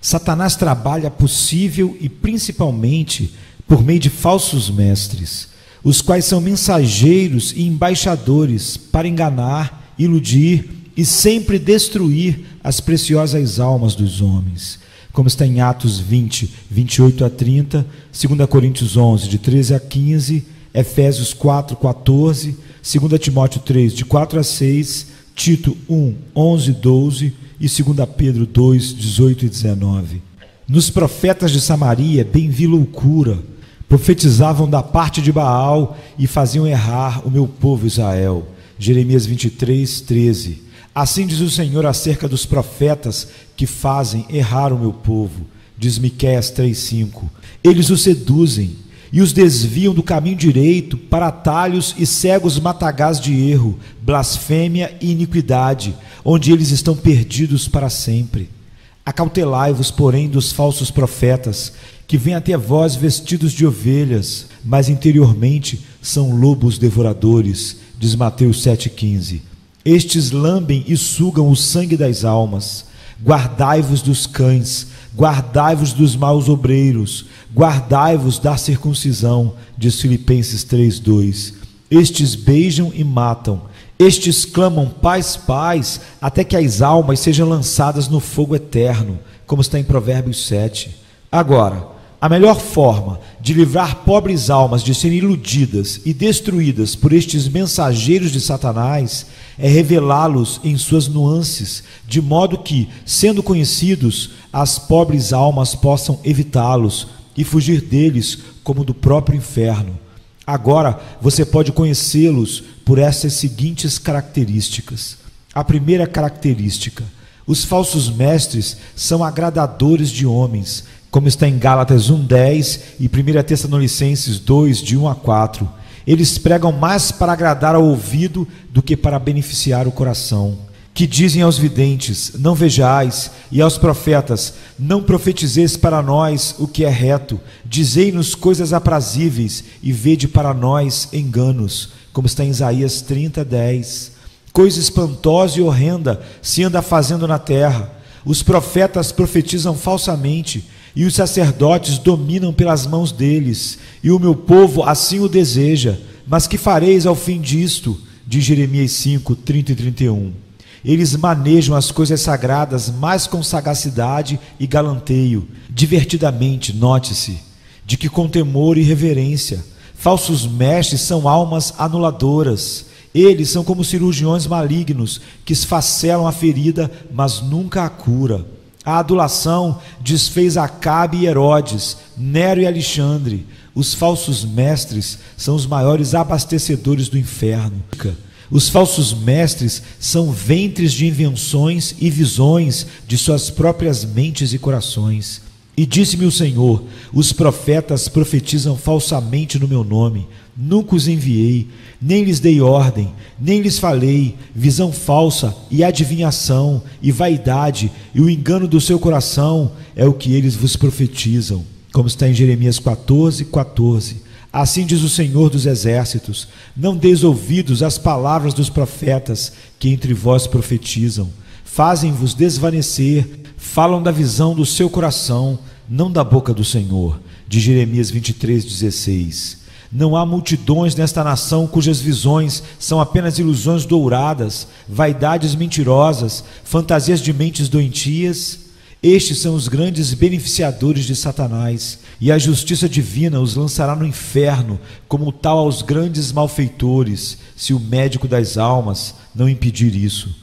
Satanás trabalha possível e principalmente por meio de falsos mestres, os quais são mensageiros e embaixadores para enganar, iludir e sempre destruir as preciosas almas dos homens, como está em Atos 20, 28 a 30, 2 Coríntios 11, de 13 a 15, Efésios 4, 14, 2 Timóteo 3, de 4 a 6, Tito 1, 11, 12 e 2 Pedro 2, 18 e 19. Nos profetas de Samaria bem vi loucura, profetizavam da parte de Baal e faziam errar o meu povo Israel. Jeremias 23, 13. Assim diz o Senhor acerca dos profetas que fazem errar o meu povo. Diz Miqueias 3, 5. Eles os seduzem e os desviam do caminho direito para atalhos e cegos matagás de erro, blasfêmia e iniquidade, onde eles estão perdidos para sempre. Acautelai-vos, porém, dos falsos profetas, que vêm até vós vestidos de ovelhas, mas interiormente são lobos devoradores, diz Mateus 7,15. Estes lambem e sugam o sangue das almas. Guardai-vos dos cães, guardai-vos dos maus obreiros, guardai-vos da circuncisão, diz Filipenses 3,2. Estes beijam e matam, estes clamam paz, paz, até que as almas sejam lançadas no fogo eterno, como está em Provérbios 7. Agora, a melhor forma de livrar pobres almas de serem iludidas e destruídas por estes mensageiros de Satanás é revelá-los em suas nuances, de modo que, sendo conhecidos, as pobres almas possam evitá-los e fugir deles como do próprio inferno. Agora você pode conhecê-los por essas seguintes características. A primeira característica: os falsos mestres são agradadores de homens, como está em Gálatas 1,10 e 1 Tessalonicenses 2, de 1 a 4. Eles pregam mais para agradar ao ouvido do que para beneficiar o coração. Que dizem aos videntes: não vejais, e aos profetas: não profetizeis para nós o que é reto, dizei-nos coisas aprazíveis, e vede para nós enganos, como está em Isaías 30:10. Coisa espantosa e horrenda se anda fazendo na terra. Os profetas profetizam falsamente, e os sacerdotes dominam pelas mãos deles, e o meu povo assim o deseja. Mas que fareis ao fim disto? Diz Jeremias 5, 30 e 31. Eles manejam as coisas sagradas mais com sagacidade e galanteio, divertidamente, note-se, de que com temor e reverência. Falsos mestres são almas anuladoras. Eles são como cirurgiões malignos que esfacelam a ferida, mas nunca a cura. A adulação desfez Acabe e Herodes, Nero e Alexandre. Os falsos mestres são os maiores abastecedores do inferno. Os falsos mestres são ventres de invenções e visões de suas próprias mentes e corações. E disse-me o Senhor: os profetas profetizam falsamente no meu nome. Nunca os enviei, nem lhes dei ordem, nem lhes falei. Visão falsa e adivinhação e vaidade e o engano do seu coração é o que eles vos profetizam, como está em Jeremias 14, 14. Assim diz o Senhor dos Exércitos: não deis ouvidos às palavras dos profetas que entre vós profetizam. Fazem-vos desvanecer, falam da visão do seu coração, não da boca do Senhor. De Jeremias 23, 16. Não há multidões nesta nação cujas visões são apenas ilusões douradas, vaidades mentirosas, fantasias de mentes doentias. Estes são os grandes beneficiadores de Satanás, e a justiça divina os lançará no inferno, como tal aos grandes malfeitores, se o médico das almas não impedir isso.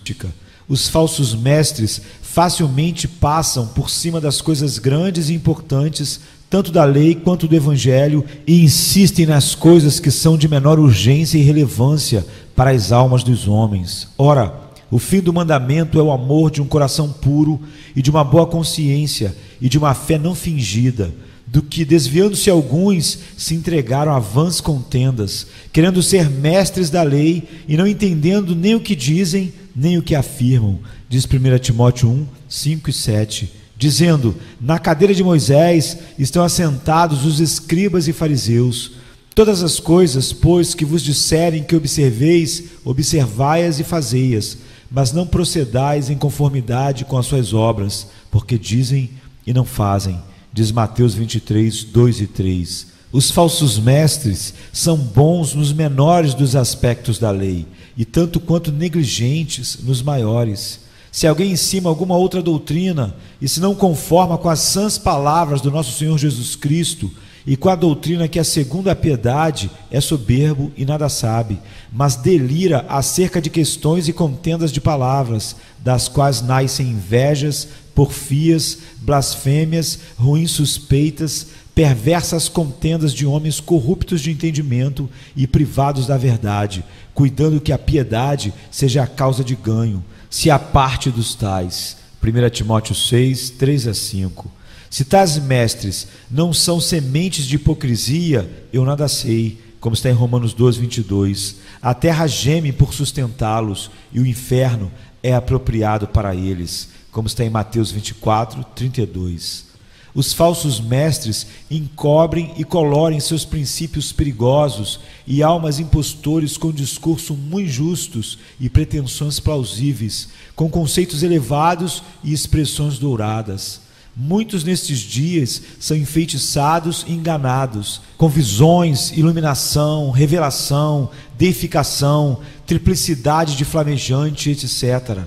Os falsos mestres facilmente passam por cima das coisas grandes e importantes, tanto da lei quanto do evangelho, e insistem nas coisas que são de menor urgência e relevância para as almas dos homens. Ora, o fim do mandamento é o amor de um coração puro e de uma boa consciência e de uma fé não fingida, do que, desviando-se alguns, se entregaram a vãs contendas, querendo ser mestres da lei e não entendendo nem o que dizem, nem o que afirmam. Diz 1 Timóteo 1, 5 e 7. Dizendo: na cadeira de Moisés estão assentados os escribas e fariseus. Todas as coisas, pois, que vos disserem que observeis, observai-as e fazei-as, mas não procedais em conformidade com as suas obras, porque dizem e não fazem, diz Mateus 23, 2 e 3. Os falsos mestres são bons nos menores dos aspectos da lei, e tanto quanto negligentes nos maiores. Se alguém ensina alguma outra doutrina, e se não conforma com as sãs palavras do nosso Senhor Jesus Cristo, e com a doutrina que é segundo a piedade, é soberbo e nada sabe, mas delira acerca de questões e contendas de palavras, das quais nascem invejas, porfias, blasfêmias, ruins suspeitas, perversas contendas de homens corruptos de entendimento e privados da verdade, cuidando que a piedade seja a causa de ganho, se há parte dos tais. 1 Timóteo 6, 3 a 5. Se tais mestres não são sementes de hipocrisia, eu nada sei, como está em Romanos 12, 22. A terra geme por sustentá-los, e o inferno é apropriado para eles, como está em Mateus 24, 32. Os falsos mestres encobrem e colorem seus princípios perigosos e almas impostores com discurso muito injustos e pretensões plausíveis, com conceitos elevados e expressões douradas. Muitos nestes dias são enfeitiçados e enganados, com visões, iluminação, revelação, deificação, triplicidade de flamejante, etc.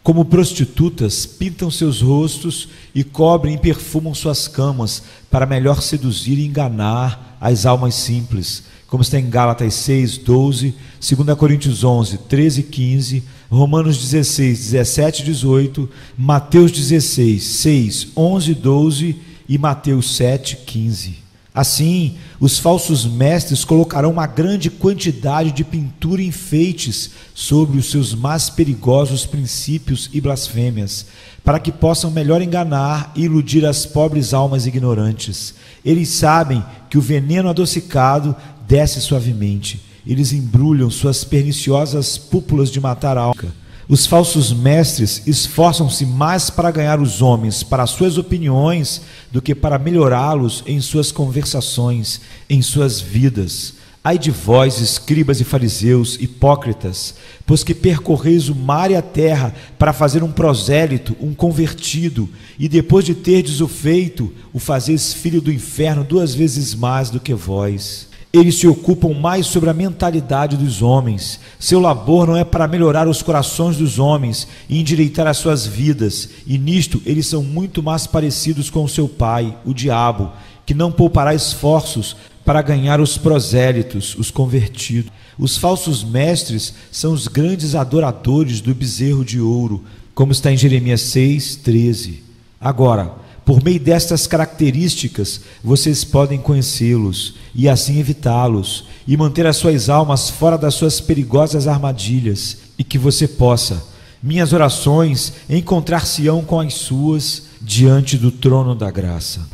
Como prostitutas, pintam seus rostos e cobrem e perfumam suas camas para melhor seduzir e enganar as almas simples, como está em Gálatas 6, 12, 2 Coríntios 11, 13 e 15, Romanos 16, 17 e 18, Mateus 16, 6, 11 e 12 e Mateus 7, 15. Assim, os falsos mestres colocarão uma grande quantidade de pintura e enfeites sobre os seus mais perigosos princípios e blasfêmias, para que possam melhor enganar e iludir as pobres almas ignorantes. Eles sabem que o veneno adocicado desce suavemente. Eles embrulham suas perniciosas púpulas de matar a alma. Os falsos mestres esforçam-se mais para ganhar os homens para suas opiniões do que para melhorá-los em suas conversações, em suas vidas. Ai de vós, escribas e fariseus, hipócritas, pois que percorreis o mar e a terra para fazer um prosélito, um convertido, e depois de terdes o feito, o fazeis filho do inferno 2 vezes mais do que vós. Eles se ocupam mais sobre a mentalidade dos homens. Seu labor não é para melhorar os corações dos homens e endireitar as suas vidas, e nisto eles são muito mais parecidos com o seu pai, o diabo, que não poupará esforços para ganhar os prosélitos, os convertidos. Os falsos mestres são os grandes adoradores do bezerro de ouro, como está em Jeremias 6, 13. Agora, por meio destas características, vocês podem conhecê-los e assim evitá-los e manter as suas almas fora das suas perigosas armadilhas, e que você possa, minhas orações, encontrar-se-ão com as suas diante do trono da graça.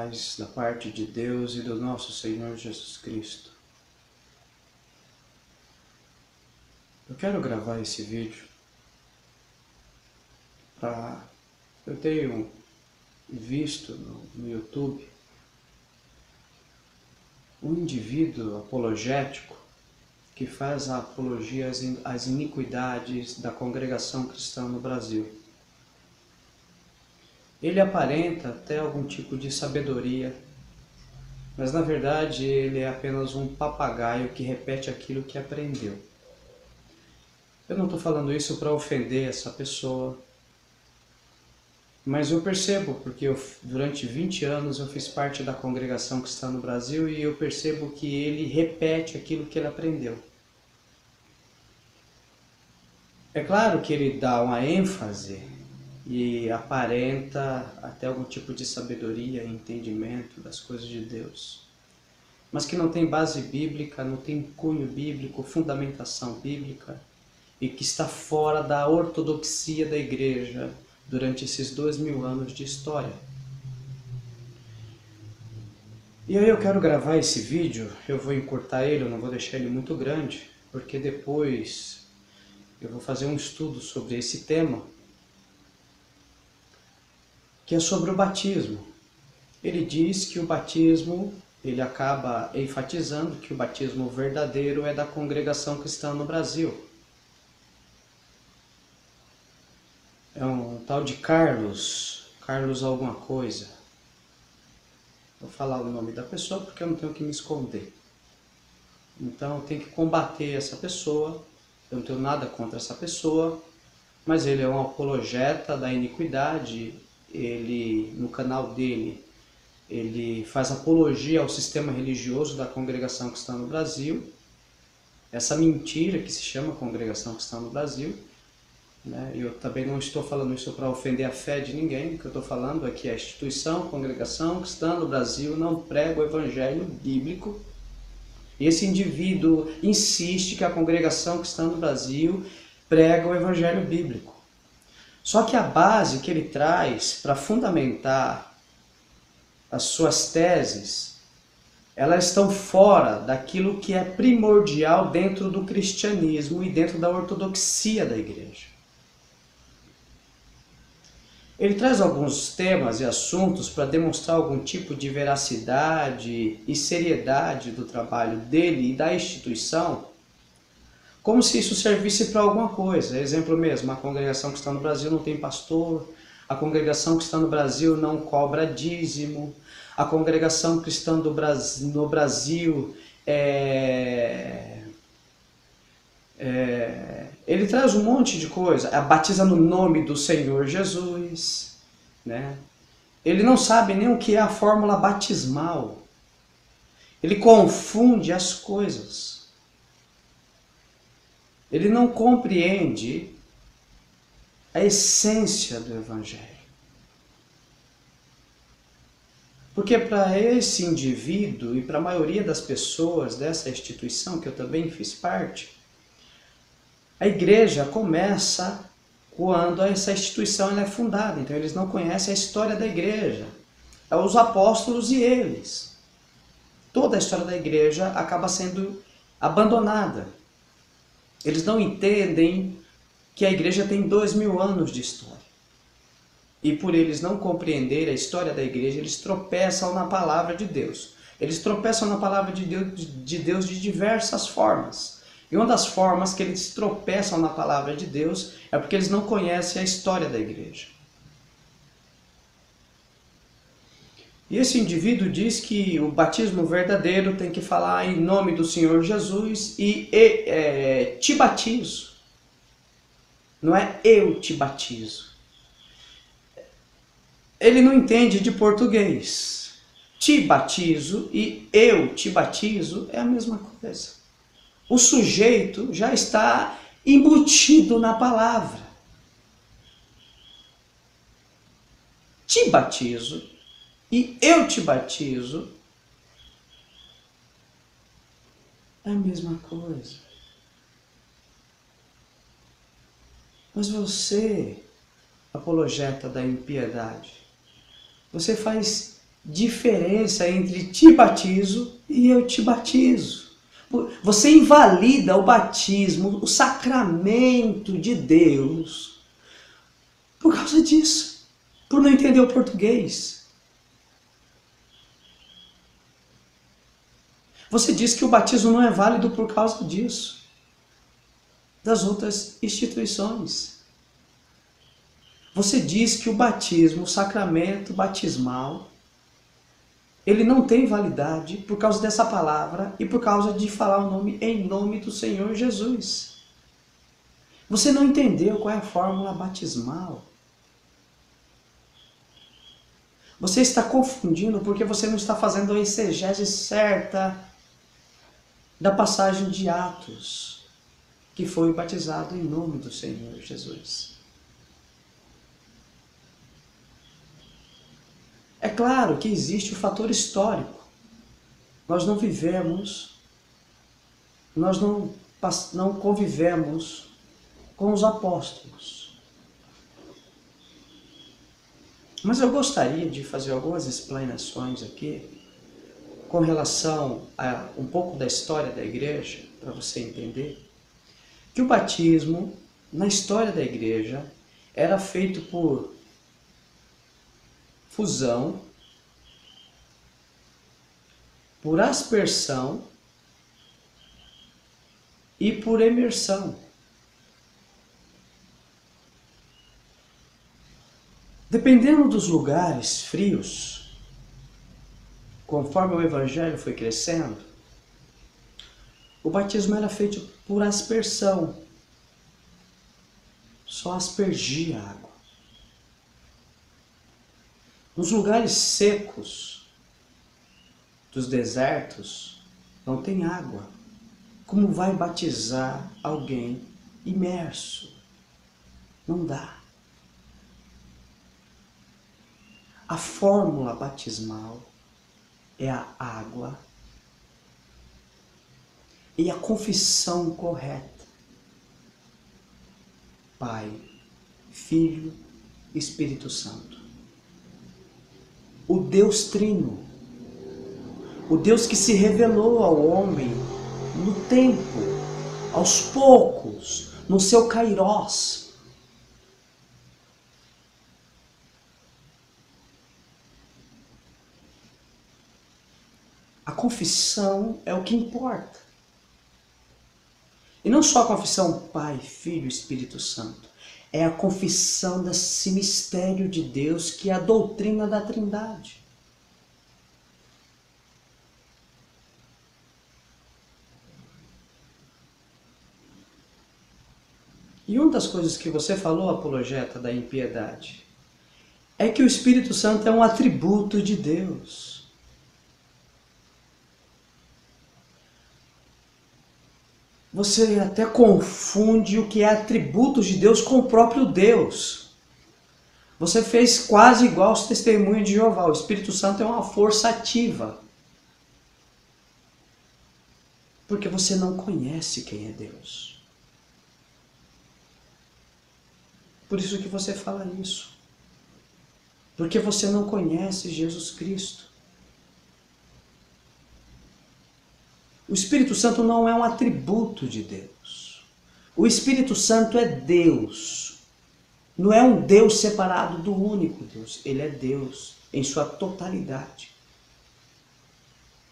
paz da parte de Deus e do nosso Senhor Jesus Cristo. Eu quero gravar esse vídeo eu tenho visto no YouTube um indivíduo apologético que faz a apologia às iniquidades da congregação cristã no Brasil. Ele aparenta até algum tipo de sabedoria, mas na verdade ele é apenas um papagaio que repete aquilo que aprendeu. Eu não estou falando isso para ofender essa pessoa, mas eu percebo, porque durante 20 anos eu fiz parte da congregação cristã no Brasil e eu percebo que ele repete aquilo que ele aprendeu. É claro que ele dá uma ênfase e aparenta até algum tipo de sabedoria e entendimento das coisas de Deus, mas que não tem base bíblica, não tem cunho bíblico, fundamentação bíblica e que está fora da ortodoxia da igreja durante esses 2000 anos de história. E aí eu quero gravar esse vídeo, eu vou encurtar ele, eu não vou deixar ele muito grande, porque depois eu vou fazer um estudo sobre esse tema, que é sobre o batismo. Ele diz que o batismo, ele acaba enfatizando que o batismo verdadeiro é da congregação cristã no Brasil. É um tal de Carlos alguma coisa. Vou falar o nome da pessoa porque eu não tenho que me esconder. Então eu tenho que combater essa pessoa, eu não tenho nada contra essa pessoa, mas ele é um apologeta da iniquidade, ele, no canal dele, ele faz apologia ao sistema religioso da congregação cristã no Brasil, essa mentira que se chama congregação cristã no Brasil. Eu também não estou falando isso para ofender a fé de ninguém, o que eu estou falando é que a instituição, a congregação cristã no Brasil não prega o evangelho bíblico. E esse indivíduo insiste que a congregação cristã no Brasil prega o evangelho bíblico. Só que a base que ele traz para fundamentar as suas teses, elas estão fora daquilo que é primordial dentro do cristianismo e dentro da ortodoxia da igreja. Ele traz alguns temas e assuntos para demonstrar algum tipo de veracidade e seriedade do trabalho dele e da instituição, como se isso servisse para alguma coisa. Exemplo mesmo, a congregação cristã no Brasil não tem pastor, a congregação cristã no Brasil não cobra dízimo, a congregação cristã no Brasil ele traz um monte de coisa, batiza no nome do Senhor Jesus, né? Ele não sabe nem o que é a fórmula batismal, ele confunde as coisas, ele não compreende a essência do Evangelho. Porque para esse indivíduo e para a maioria das pessoas dessa instituição, que eu também fiz parte, a igreja começa quando essa instituição é fundada. Então eles não conhecem a história da igreja. É os apóstolos e eles. Toda a história da igreja acaba sendo abandonada. Eles não entendem que a igreja tem 2000 anos de história. E por eles não compreenderem a história da igreja, eles tropeçam na palavra de Deus. Eles tropeçam na palavra de Deus de diversas formas. E uma das formas que eles tropeçam na palavra de Deus é porque eles não conhecem a história da igreja. E esse indivíduo diz que o batismo verdadeiro tem que falar em nome do Senhor Jesus e te batizo. Não é eu te batizo. Ele não entende de português. Te batizo e eu te batizo é a mesma coisa. O sujeito já está embutido na palavra. Te batizo e eu te batizo é a mesma coisa. Mas você, apologeta da impiedade, você faz diferença entre te batizo e eu te batizo. Você invalida o batismo, o sacramento de Deus, por causa disso, por não entender o português. Você diz que o batismo não é válido por causa disso, das outras instituições. Você diz que o batismo, o sacramento batismal, ele não tem validade por causa dessa palavra e por causa de falar o nome em nome do Senhor Jesus. Você não entendeu qual é a fórmula batismal. Você está confundindo porque você não está fazendo a exegese certa da passagem de Atos, que foi batizado em nome do Senhor Jesus. É claro que existe o fator histórico. Nós não vivemos, nós não convivemos com os apóstolos. Mas eu gostaria de fazer algumas explanações aqui com relação a um pouco da história da igreja, para você entender que o batismo, na história da igreja, era feito por fusão, por aspersão e por imersão. Dependendo dos lugares frios, conforme o evangelho foi crescendo, o batismo era feito por aspersão. Só aspergia a água. Nos lugares secos dos desertos, não tem água. Como vai batizar alguém imerso? Não dá. A fórmula batismal é a água e a confissão correta. Pai, Filho, Espírito Santo. O Deus Trino, o Deus que se revelou ao homem no tempo, aos poucos, no seu kairós. A confissão é o que importa. E não só a confissão Pai, Filho, Espírito Santo. É a confissão desse mistério de Deus que é a doutrina da Trindade. E uma das coisas que você falou, apologeta da impiedade, é que o Espírito Santo é um atributo de Deus. Você até confunde o que é atributos de Deus com o próprio Deus. Você fez quase igual aos testemunhos de Jeová. O Espírito Santo é uma força ativa. Porque você não conhece quem é Deus. Por isso que você fala isso. Porque você não conhece Jesus Cristo. O Espírito Santo não é um atributo de Deus. O Espírito Santo é Deus. Não é um Deus separado do único Deus. Ele é Deus em sua totalidade.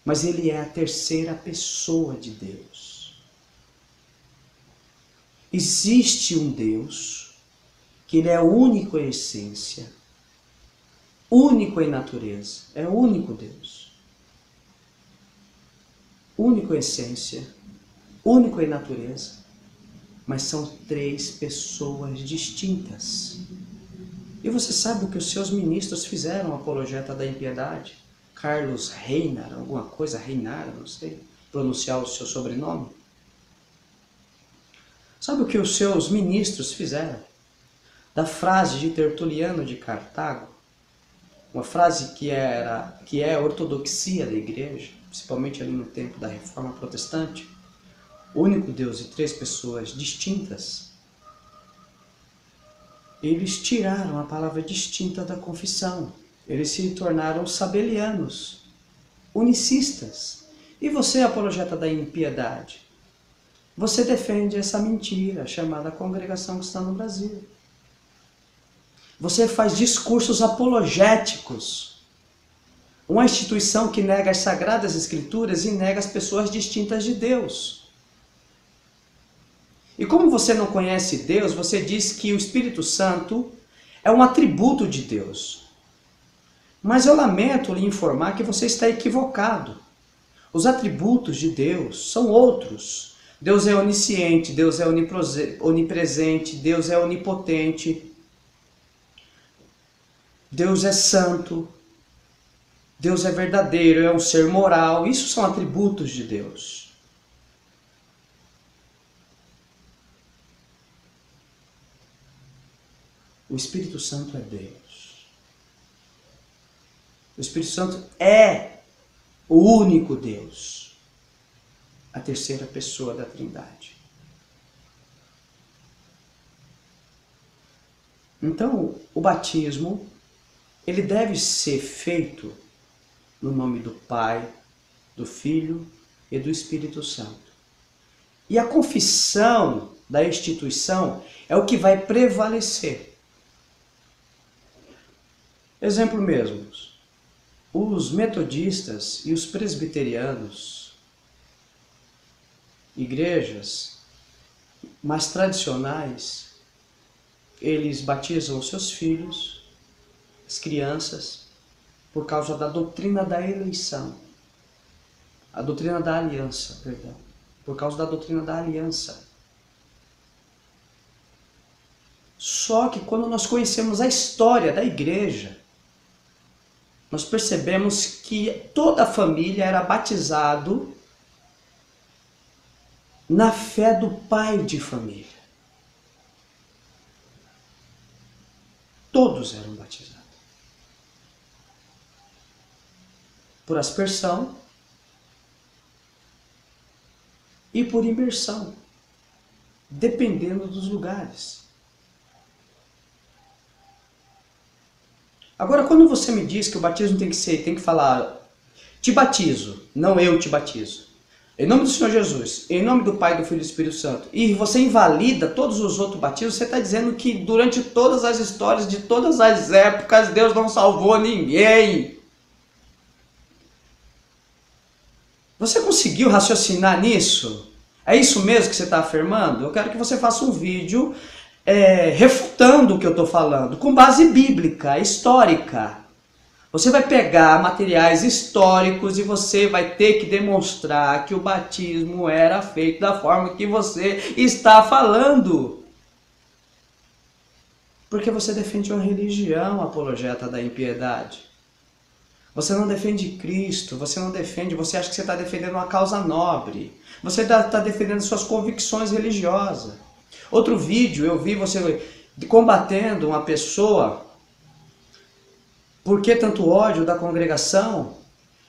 Mas ele é a terceira pessoa de Deus. Existe um Deus que ele é único em essência, único em natureza. É o único Deus. Único em essência, único em natureza, mas são três pessoas distintas. E você sabe o que os seus ministros fizeram, apologeta da impiedade? Carlos Reinar, alguma coisa, Reinar, não sei pronunciar o seu sobrenome. Sabe o que os seus ministros fizeram? Da frase de Tertuliano de Cartago, uma frase que é a ortodoxia da igreja, principalmente ali no tempo da Reforma Protestante, o único Deus e três pessoas distintas, eles tiraram a palavra distinta da confissão. Eles se tornaram sabelianos, unicistas. E você, apologeta da impiedade? Você defende essa mentira chamada Congregação Cristã no Brasil. Você faz discursos apologéticos. Uma instituição que nega as Sagradas Escrituras e nega as pessoas distintas de Deus. E como você não conhece Deus, você diz que o Espírito Santo é um atributo de Deus. Mas eu lamento lhe informar que você está equivocado. Os atributos de Deus são outros. Deus é onisciente, Deus é onipresente, Deus é onipotente, Deus é santo, Deus é verdadeiro, é um ser moral. Isso são atributos de Deus. O Espírito Santo é Deus. O Espírito Santo é o único Deus, a terceira pessoa da Trindade. Então, o batismo, ele deve ser feito no nome do Pai, do Filho e do Espírito Santo. E a confissão da instituição é o que vai prevalecer. Exemplo mesmo, os metodistas e os presbiterianos, igrejas mais tradicionais, eles batizam os seus filhos, as crianças, por causa da doutrina da eleição, a doutrina da aliança, perdão, por causa da doutrina da aliança. Só que quando nós conhecemos a história da igreja, nós percebemos que toda a família era batizado na fé do pai de família. Todos eram batizados. Por aspersão e por imersão, dependendo dos lugares. Agora, quando você me diz que o batismo tem que falar, te batizo, não eu te batizo, em nome do Senhor Jesus, em nome do Pai, do Filho e do Espírito Santo, e você invalida todos os outros batismos, você está dizendo que durante todas as histórias, de todas as épocas, Deus não salvou ninguém. Você conseguiu raciocinar nisso? É isso mesmo que você está afirmando? Eu quero que você faça um vídeo refutando o que eu estou falando, com base bíblica, histórica. Você vai pegar materiais históricos e você vai ter que demonstrar que o batismo era feito da forma que você está falando. Porque você defende uma religião, apologeta da impiedade. Você não defende Cristo, você acha que você está defendendo uma causa nobre. Você está defendendo suas convicções religiosas. Outro vídeo eu vi você combatendo uma pessoa, por que tanto ódio da congregação?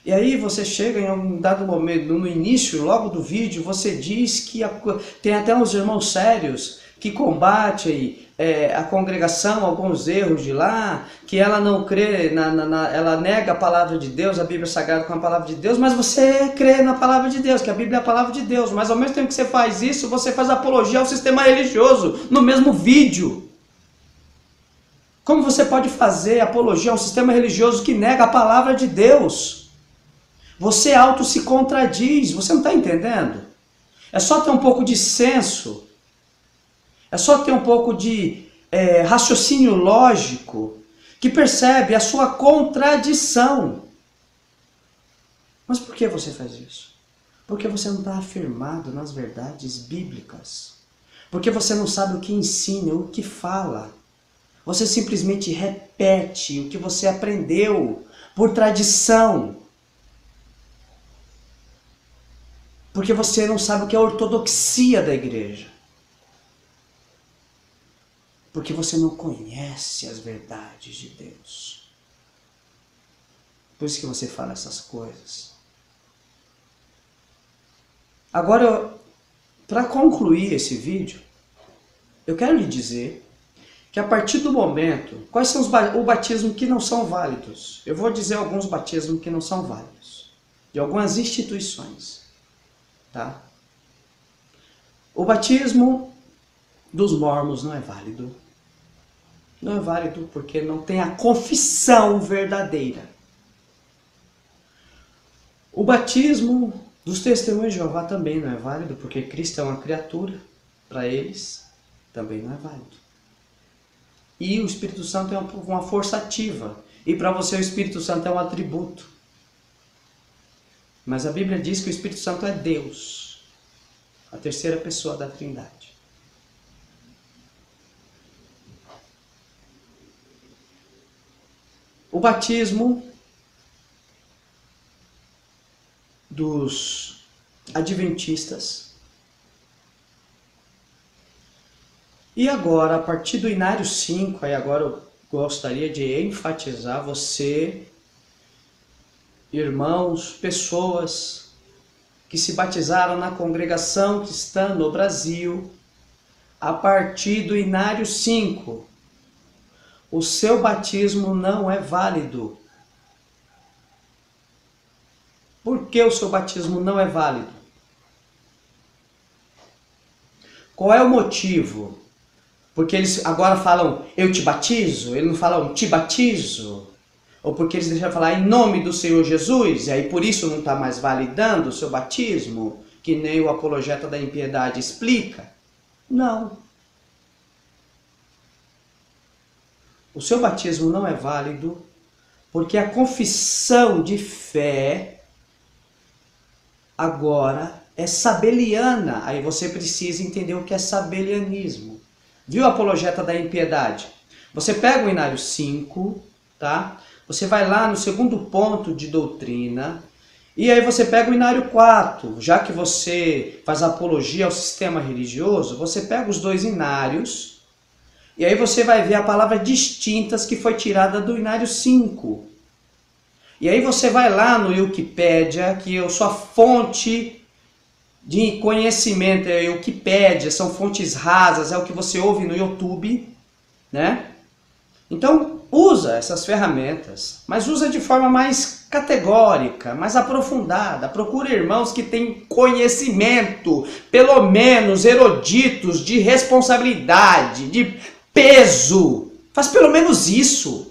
E aí você chega em um dado momento, no início, logo do vídeo, você diz que tem até uns irmãos sérios que combatem a congregação, alguns erros de lá, que ela não crê, ela nega a palavra de Deus, a Bíblia Sagrada com a palavra de Deus, mas você crê na palavra de Deus, que a Bíblia é a palavra de Deus, mas ao mesmo tempo que você faz isso, você faz apologia ao sistema religioso, no mesmo vídeo. Como você pode fazer apologia ao sistema religioso que nega a palavra de Deus? Você auto se contradiz, você não está entendendo? É só ter um pouco de senso. É só ter um pouco de raciocínio lógico que percebe a sua contradição. Mas por que você faz isso? Porque você não está afirmado nas verdades bíblicas. Porque você não sabe o que ensina, o que fala. Você simplesmente repete o que você aprendeu por tradição. Porque você não sabe o que é a ortodoxia da igreja. Porque você não conhece as verdades de Deus. Por isso que você fala essas coisas. Agora, para concluir esse vídeo, eu quero lhe dizer que a partir do momento, quais são os batismos que não são válidos? Eu vou dizer alguns batismos que não são válidos, de algumas instituições, tá? O batismo dos mormons não é válido. Não é válido porque não tem a confissão verdadeira. O batismo dos testemunhos de Jeová também não é válido, porque Cristo é uma criatura, para eles também não é válido. E o Espírito Santo é uma força ativa, e para você o Espírito Santo é um atributo. Mas a Bíblia diz que o Espírito Santo é Deus, a terceira pessoa da Trindade. O batismo dos adventistas. E agora, a partir do Inário 5, aí agora eu gostaria de enfatizar você, irmãos, pessoas que se batizaram na congregação cristã no Brasil, a partir do Inário 5, o seu batismo não é válido. Por que o seu batismo não é válido? Qual é o motivo? Porque eles agora falam, eu te batizo, eles não falam, te batizo. Ou porque eles deixam de falar, em nome do Senhor Jesus, e aí por isso não está mais validando o seu batismo, que nem o apologeta da impiedade explica? Não. O seu batismo não é válido porque a confissão de fé agora é sabeliana. Aí você precisa entender o que é sabelianismo. Viu a apologeta da impiedade? Você pega o Inário 5, tá? Você vai lá no segundo ponto de doutrina, e aí você pega o Inário 4. Já que você faz apologia ao sistema religioso, você pega os dois inários, e aí você vai ver a palavra distintas que foi tirada do Inário 5. E aí você vai lá no Wikipédia, que é sua fonte de conhecimento é a Wikipédia, são fontes rasas, é o que você ouve no YouTube, né? Então usa essas ferramentas, mas usa de forma mais categórica, mais aprofundada. Procura irmãos que têm conhecimento, pelo menos eruditos, de responsabilidade, de peso. Faz pelo menos isso.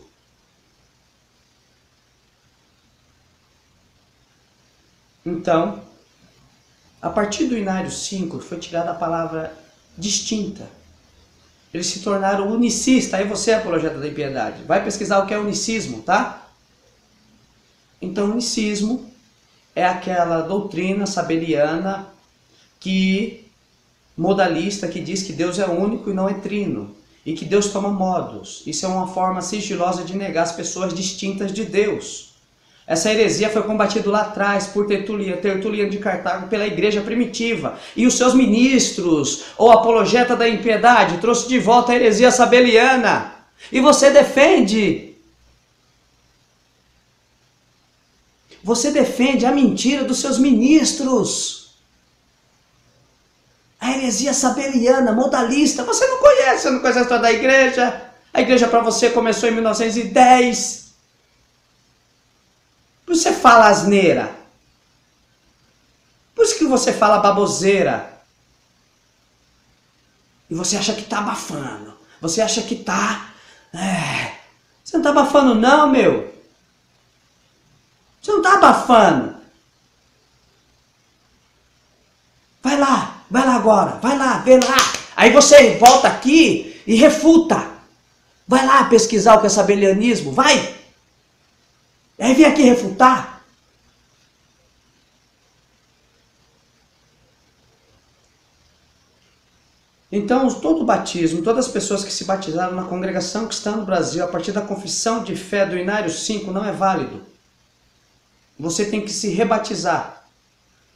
Então, a partir do Inário 5 foi tirada a palavra distinta. Eles se tornaram unicistas. Aí você é apologeta da impiedade. Vai pesquisar o que é unicismo, tá? Então, unicismo é aquela doutrina sabeliana modalista que diz que Deus é único e não é trino. E que Deus toma modos. Isso é uma forma sigilosa de negar as pessoas distintas de Deus. Essa heresia foi combatida lá atrás por Tertuliano de Cartago, pela igreja primitiva. E os seus ministros, ou apologeta da impiedade, trouxe de volta a heresia sabeliana. E você defende. Você defende a mentira dos seus ministros. A heresia sabeliana, modalista. Você não conhece a história da igreja. A igreja para você começou em 1910. Por isso você fala asneira. Por isso que você fala baboseira. E você acha que está abafando. Você acha que está... Você não está abafando não, meu. Você não está abafando. Vai lá agora. Vai lá, vê lá. Aí você volta aqui e refuta. Vai lá pesquisar o que é sabelianismo. Vai. Aí vem aqui refutar. Então, todo batismo, todas as pessoas que se batizaram na congregação cristã no Brasil, a partir da confissão de fé do Inário 5, não é válido. Você tem que se rebatizar.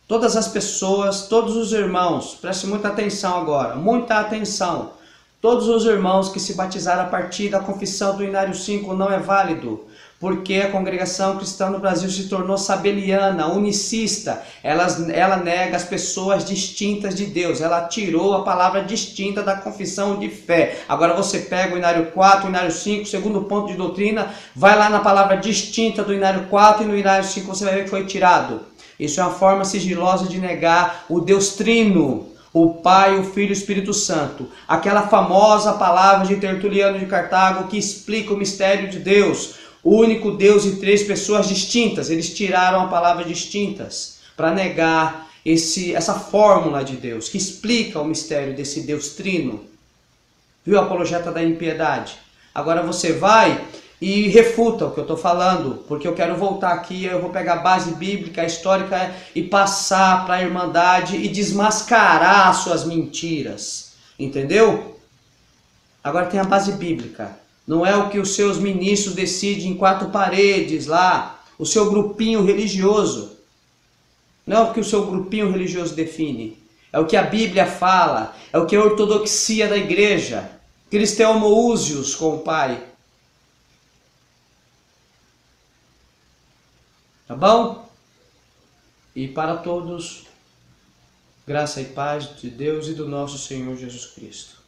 Todas as pessoas, todos os irmãos, preste muita atenção agora, muita atenção. Todos os irmãos que se batizaram a partir da confissão do Inário 5 não é válido. Porque a congregação cristã no Brasil se tornou sabeliana, unicista. Ela nega as pessoas distintas de Deus. Ela tirou a palavra distinta da confissão de fé. Agora você pega o Inário 4, o Inário 5, segundo ponto de doutrina, vai lá na palavra distinta do Inário 4 e no Inário 5 você vai ver que foi tirado. Isso é uma forma sigilosa de negar o Deus Trino, o Pai, o Filho e o Espírito Santo. Aquela famosa palavra de Tertuliano de Cartago que explica o mistério de Deus. O único Deus e três pessoas distintas. Eles tiraram a palavra distintas para negar essa fórmula de Deus que explica o mistério desse Deus Trino. Viu a apologeta da impiedade? Agora você vai e refuta o que eu estou falando, porque eu quero voltar aqui, eu vou pegar a base bíblica, histórica e passar para a Irmandade e desmascarar suas mentiras. Entendeu? Agora tem a base bíblica. Não é o que os seus ministros decidem em quatro paredes lá, o seu grupinho religioso. Não é o que o seu grupinho religioso define. É o que a Bíblia fala, é o que a ortodoxia da igreja. Cristeomousios com o Pai. Tá bom? E para todos, graça e paz de Deus e do nosso Senhor Jesus Cristo.